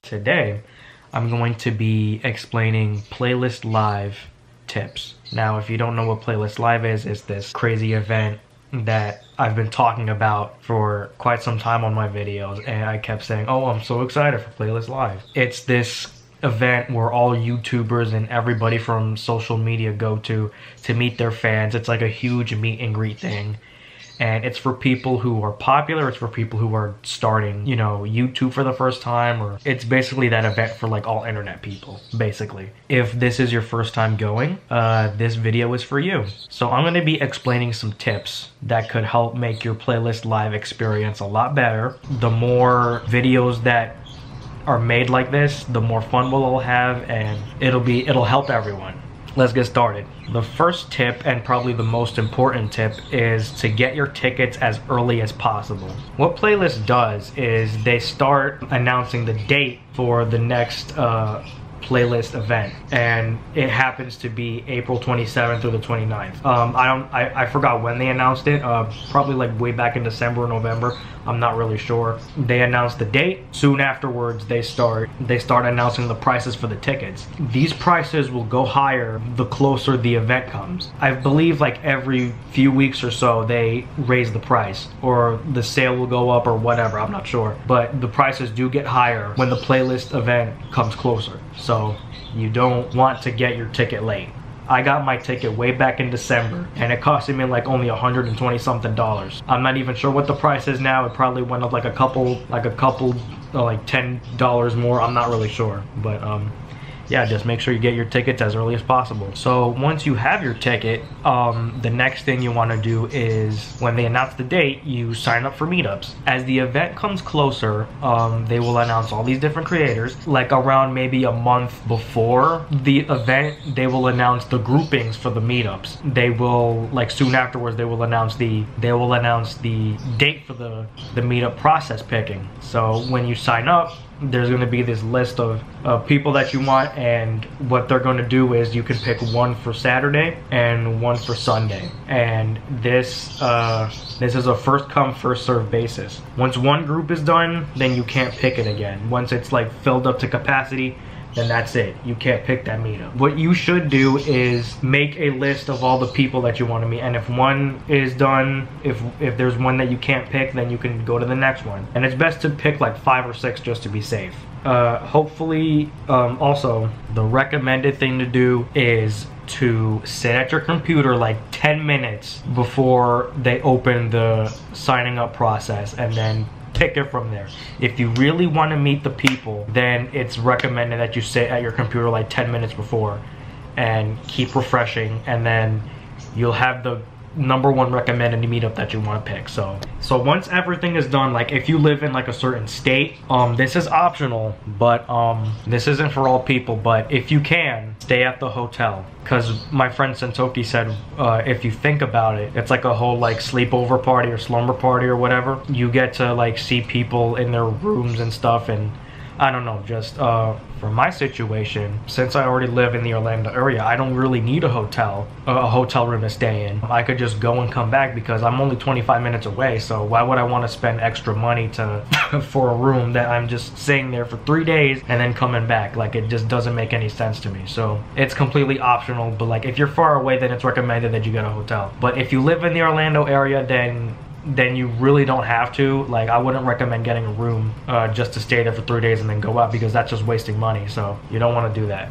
Today, I'm going to be explaining Playlist Live tips. Now, if you don't know what Playlist Live is, it's this crazy event that I've been talking about for quite some time on my videos, and I kept saying, oh, I'm so excited for Playlist Live. It's this event where all YouTubers and everybody from social media go to meet their fans. It's like a huge meet and greet thing. And it's for people who are popular, it's for people who are starting, YouTube for the first time, or it's basically that event for like all internet people, basically. If this is your first time going, this video is for you. So I'm gonna be explaining some tips that could help make your Playlist Live experience a lot better. The more videos that are made like this, the more fun we'll all have, and it'll help everyone. Let's get started. The first tip, and probably the most important tip, is to get your tickets as early as possible. What Playlist does is they start announcing the date for the next Playlist event, and it happens to be April 27th through the 29th. I forgot when they announced it, probably like way back in December or November. I'm not really sure. They announced the date. Soon afterwards, they start announcing the prices for the tickets. These prices will go higher the closer the event comes. I believe like every few weeks or so, they raise the price, or the sale will go up, or whatever, I'm not sure. But the prices do get higher when the Playlist event comes closer. So you don't want to get your ticket late. I got my ticket way back in December, and it costed me like only $120 something. I'm not even sure what the price is now. It probably went up like a couple, like $10 more. I'm not really sure, but yeah, just make sure you get your tickets as early as possible. So once you have your ticket, the next thing you want to do is, when they announce the date, you sign up for meetups. As the event comes closer, they will announce all these different creators. Like around maybe a month before the event, they will announce the groupings for the meetups. They will, like soon afterwards, they will announce the date for the meetup process picking. So when you sign up, there's going to be this list of people that you want, and what they're going to do is you can pick one for Saturday and one for Sunday, and this is a first come first serve basis. Once one group is done, then you can't pick it again. Once it's like filled up to capacity, then that's it. You can't pick that meetup. What you should do is make a list of all the people that you want to meet, and if one is done, if there's one that you can't pick, then you can go to the next one. And it's best to pick like 5 or 6 just to be safe. Hopefully, also, the recommended thing to do is to sit at your computer like 10 minutes before they open the signing up process, and then pick it from there. If you really want to meet the people, then it's recommended that you sit at your computer like 10 minutes before and keep refreshing, and then you'll have the #1 recommended meetup that you want to pick. So once everything is done, like if you live in like a certain state, this is optional, but this isn't for all people, but if you can, stay at the hotel. Because my friend Sentoki said, if you think about it, it's like a whole like sleepover party or slumber party or whatever. You get to like see people in their rooms and stuff, and I don't know, just for my situation, since I already live in the Orlando area, I don't really need a hotel room to stay in. I could just go and come back because I'm only 25 minutes away, so why would I want to spend extra money for a room that I'm just staying there for 3 days and then coming back? Like, it just doesn't make any sense to me. So it's completely optional, but like if you're far away, then it's recommended that you get a hotel. But if you live in the Orlando area, then you really don't have to. Like, I wouldn't recommend getting a room just to stay there for 3 days and then go out, because that's just wasting money. So you don't want to do that.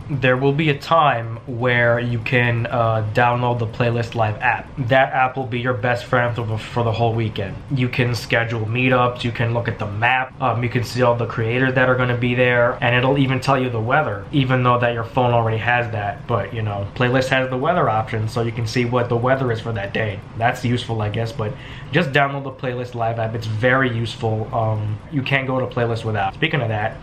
There will be a time where you can download the Playlist Live app. That app will be your best friend for the whole weekend. You can schedule meetups, you can look at the map, you can see all the creators that are going to be there, and it'll even tell you the weather, even though that your phone already has that. But Playlist has the weather option, so you can see what the weather is for that day. That's useful, I guess, but just download the Playlist Live app. It's very useful. You can't go to Playlist without. Speaking of that,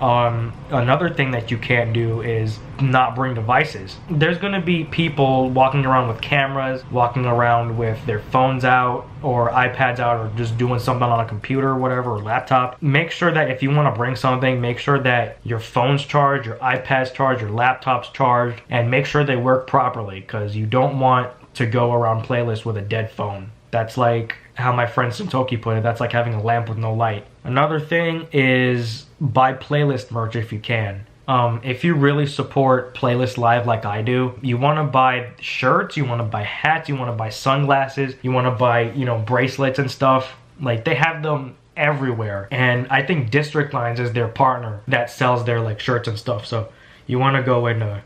another thing that you can't do is not bring devices. There's going to be people walking around with cameras, walking around with their phones out or iPads out, or just doing something on a computer or whatever, or laptop. Make sure that if you want to bring something, make sure that your phone's charged, your iPad's charged, your laptop's charged, and make sure they work properly, because you don't want to go around Playlist with a dead phone. That's like how my friend Santoki put it. That's like having a lamp with no light. Another thing is buy playlist merch if you can. If you really support Playlist Live like I do, you want to buy shirts, you want to buy hats, you want to buy sunglasses, you want to buy, you know, bracelets and stuff. Like, they have them everywhere. And I think District Lines is their partner that sells their like shirts and stuff. So you want to go and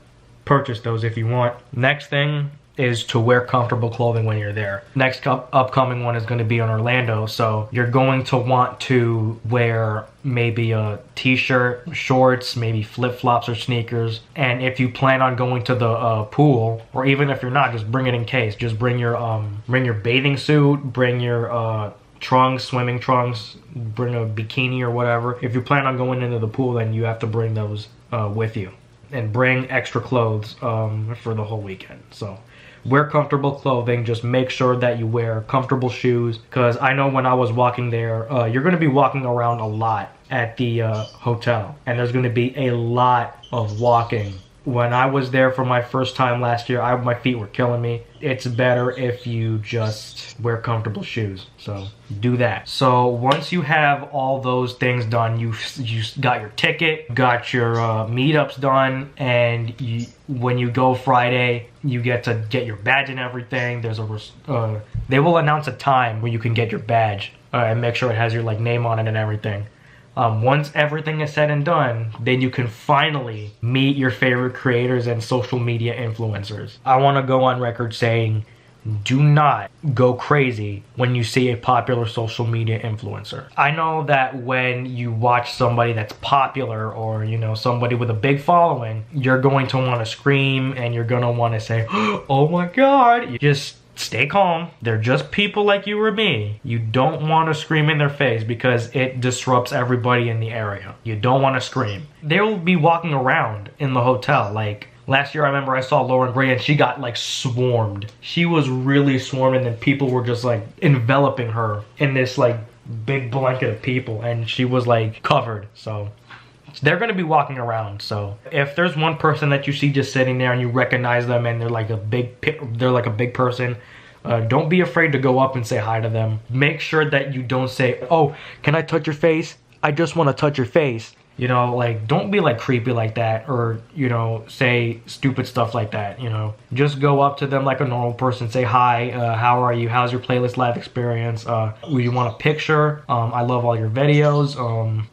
purchase those if you want. Next thing is to wear comfortable clothing when you're there. Next upcoming one is going to be in Orlando, so you're going to want to wear maybe a t-shirt, shorts, maybe flip-flops or sneakers. And if you plan on going to the pool, or even if you're not, just bring it in case. Just bring your bathing suit, bring your trunks, swimming trunks, bring a bikini or whatever. If you plan on going into the pool, then you have to bring those with you. And bring extra clothes for the whole weekend. So wear comfortable clothing. Just make sure that you wear comfortable shoes, because I know when I was walking there, you're going to be walking around a lot at the hotel, and there's going to be a lot of walking. When I was there for my first time last year, my feet were killing me. It's better if you just wear comfortable shoes. So do that. So once you have all those things done, you got your ticket, got your meetups done, and when you go Friday, you get to get your badge and everything. There's they will announce a time where you can get your badge and make sure it has your like name on it and everything. Once everything is said and done, then you can finally meet your favorite creators and social media influencers. I want to go on record saying, do not go crazy when you see a popular social media influencer. I know that when you watch somebody that's popular, or you know, somebody with a big following, you're going to want to scream and you're going to want to say, oh my god. You just stay calm. They're just people like you or me. You don't want to scream in their face because it disrupts everybody in the area. You don't want to scream. They'll be walking around in the hotel. Like last year, I remember I saw Lauren Gray and she got like swarmed. She was really swarmed, and then people were just like enveloping her in this like big blanket of people, and she was like covered. So they're going to be walking around. So if there's one person that you see just sitting there and you recognize them and they're like a big person, don't be afraid to go up and say hi to them. Make sure that you don't say, oh, can I touch your face? I just want to touch your face. You know, like, don't be like creepy like that, or, you know, say stupid stuff like that. You know, just go up to them like a normal person, say hi, how are you, how's your Playlist Live experience, you want a picture, I love all your videos,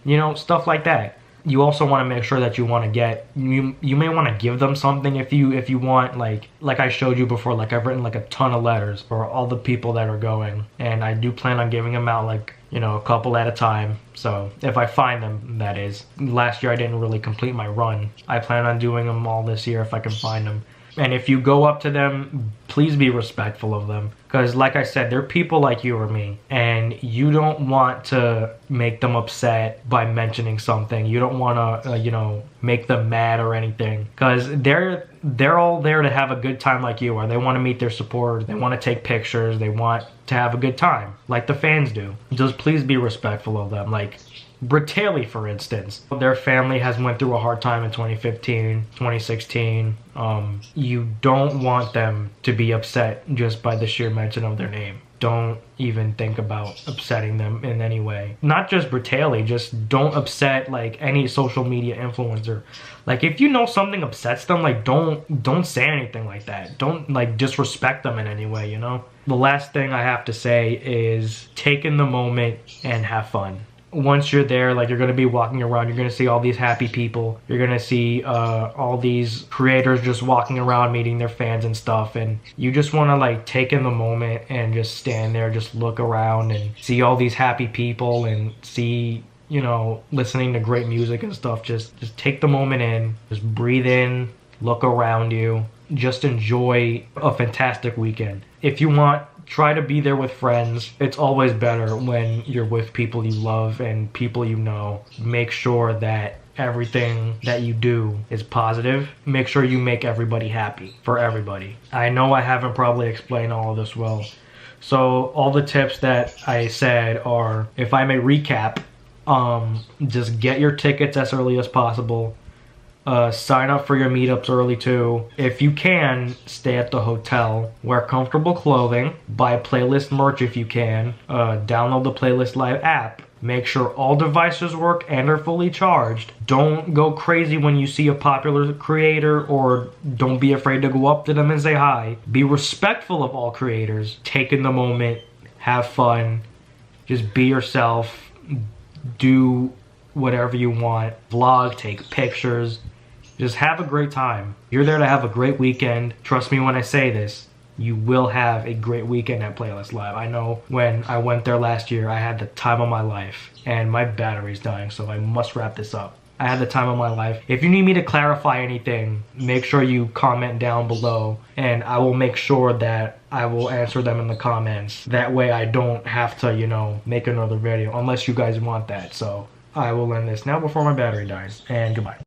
you know, stuff like that. You also want to make sure that you want to get, you may want to give them something if you want, like I showed you before, like I've written like a ton of letters for all the people that are going, and I do plan on giving them out, like, you know, a couple at a time. So if I find them, that is. Last year I didn't really complete my run. I plan on doing them all this year if I can find them. And if you go up to them, please be respectful of them. Because like I said, they're people like you or me. And you don't want to make them upset by mentioning something. You don't want to, you know, make them mad or anything. Because they're all there to have a good time like you are. They want to meet their supporters. They want to take pictures. They want to have a good time like the fans do. Just please be respectful of them. Like Bratelli, for instance, their family has went through a hard time in 2015, 2016. You don't want them to be upset just by the sheer mention of their name. Don't even think about upsetting them in any way. Not just Bratelli, just don't upset like any social media influencer. Like if you know something upsets them, like don't say anything like that. Don't like disrespect them in any way, you know? The last thing I have to say is take in the moment and have fun. Once you're there, like you're going to be walking around, you're going to see all these happy people. You're going to see all these creators just walking around meeting their fans and stuff. And you just want to like take in the moment and just stand there, just look around and see all these happy people and see, you know, listening to great music and stuff. Just take the moment in, just breathe in, look around you, just enjoy a fantastic weekend. If you want, try to be there with friends. It's always better when you're with people you love and people you know. Make sure that everything that you do is positive. Make sure you make everybody happy for everybody. I know I haven't probably explained all of this well. So all the tips that I said are, if I may recap, just get your tickets as early as possible. Sign up for your meetups early too. If you can, stay at the hotel. Wear comfortable clothing. Buy playlist merch if you can. Download the Playlist Live app. Make sure all devices work and are fully charged. Don't go crazy when you see a popular creator, or don't be afraid to go up to them and say hi. Be respectful of all creators. Take in the moment. Have fun. Just be yourself. Do whatever you want. Vlog, take pictures. Just have a great time. You're there to have a great weekend. Trust me when I say this. You will have a great weekend at Playlist Live. I know when I went there last year, I had the time of my life. And my battery's dying, so I must wrap this up. I had the time of my life. If you need me to clarify anything, make sure you comment down below. And I will make sure that I will answer them in the comments. That way I don't have to, you know, make another video. Unless you guys want that. So I will end this now before my battery dies. And goodbye.